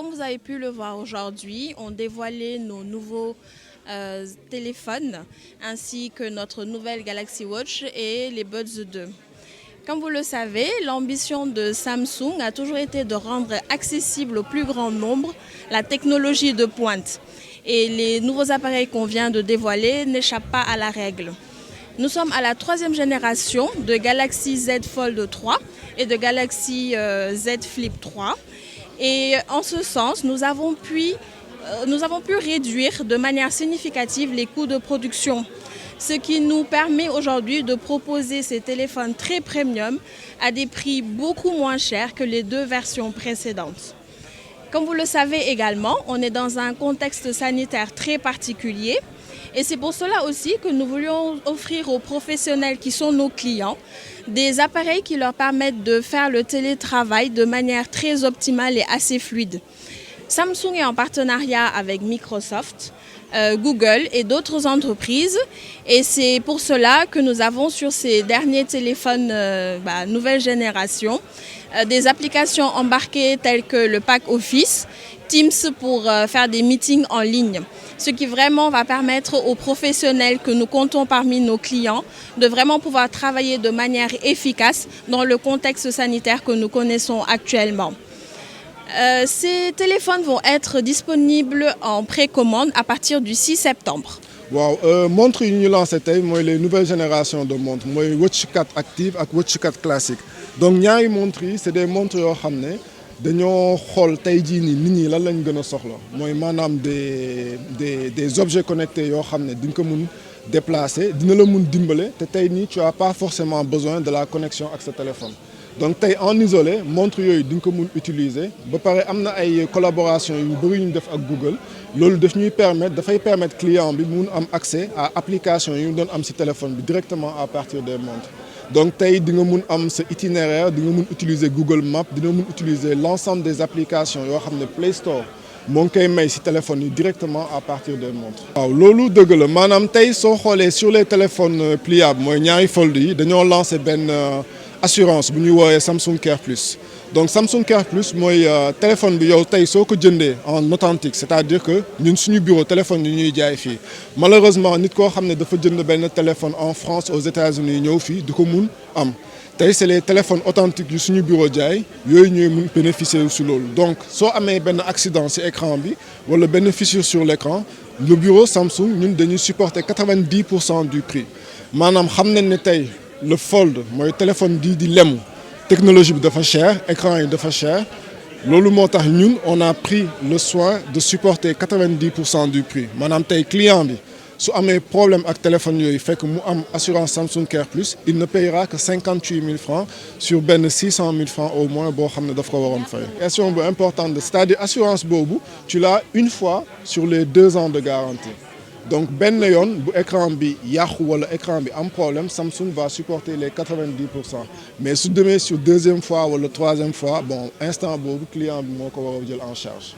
Comme vous avez pu le voir aujourd'hui, on dévoilait nos nouveaux téléphones ainsi que notre nouvelle Galaxy Watch et les Buds 2. Comme vous le savez, l'ambition de Samsung a toujours été de rendre accessible au plus grand nombre la technologie de pointe. Et les nouveaux appareils qu'on vient de dévoiler n'échappent pas à la règle. Nous sommes à la 3e génération de Galaxy Z Fold 3 et de Galaxy Z Flip 3. Et en ce sens, nous avons pu réduire de manière significative les coûts de production, ce qui nous permet aujourd'hui de proposer ces téléphones très premium à des prix beaucoup moins chers que les 2 versions précédentes. Comme vous le savez également, on est dans un contexte sanitaire très particulier et c'est pour cela aussi que nous voulions offrir aux professionnels qui sont nos clients des appareils qui leur permettent de faire le télétravail de manière très optimale et assez fluide. Samsung est en partenariat avec Microsoft, Google et d'autres entreprises et c'est pour cela que nous avons sur ces derniers téléphones nouvelle génération des applications embarquées telles que le pack Office, Teams pour faire des meetings en ligne, ce qui vraiment va permettre aux professionnels que nous comptons parmi nos clients de vraiment pouvoir travailler de manière efficace dans le contexte sanitaire que nous connaissons actuellement. Ces téléphones vont être disponibles en précommande à partir du 6 septembre. waaw montre yi ñu lancé tey mooy les nouvelles générations de montres mooy Watch 4 Active ak Watch 4 classique donc ñaari montres yi c'est des montres yoo xam ne dañoo xool tey jii nii nit ñi lan lañ gën a soxla mooy maanaam des objets connectés yoo xam ne di nga ko mun déplacer dina la mun dimbale te tey nii tu as pas forcément besoin de la connexion ak sa téléphone. donc tey en isolé montre yooyu di nga ko mun utiliser ba pare am na ay collaboration yu bëri ñu def ak Google loolu dafay permettre client bi mun am accès à application yu ñu doon am ci téléphone bi directement à partir des montres. donc tey di nga mun am sa itinéraire di nga mun utiliser Google Maps dina mun utiliser l'ensemble des applications yoo xam ne Play Store moo ngi koy may ci téléphone yi directement à partir des montres. waaw loolu dëgg la maanaam tey soo xoolee sur les téléphones pliables mooy ñaari fold yi dañoo lancé benn assurance bu ñuy woowee Samsung Care Plus. donc Samsung Care Plus mooy téléphone bi yow tey soo ko jëndee en authentique c'est-à-dire que ñun suñu bureau téléphone yi ñuy jaay fii malheureusement nit koo xam ne dafa jënd benn téléphone en France aux États-Unis ñëw fii du ko mun am tey c'est les téléphones authentiques yu suñu bureau jaay yooyu ñooy mun bénéficier si loolu donc soo amee benn accident ci écran bi wala benn fissure sur l'écran le bureau Samsung ñun dañuy supporter 90% du prix maanaam xam nañ ne tey le fold mooy téléphone di lemu technologie bi dafa cher écran yi dafa cher loolu moo tax ñun on a pris le soin de supporter 90% du prix maanaam tey client bi su amee problème ak téléphone yooyu fekk mu am assurance Samsung Care Plus il ne payera que 58 000 francs sur benn 600 000 francs au moins boo xam ne daf ko waroon fay. question bu importante c'est-à-dire assurance boobu tu l'as une fois sur les 2 ans de garantie. donc benn yoon bu écran bi yàqu wala écran bi am problème Samsung va supporter les 90% mais su demee sur 2e fois wala 3e fois bon instant boobu client bi moo ko war a jël en charge.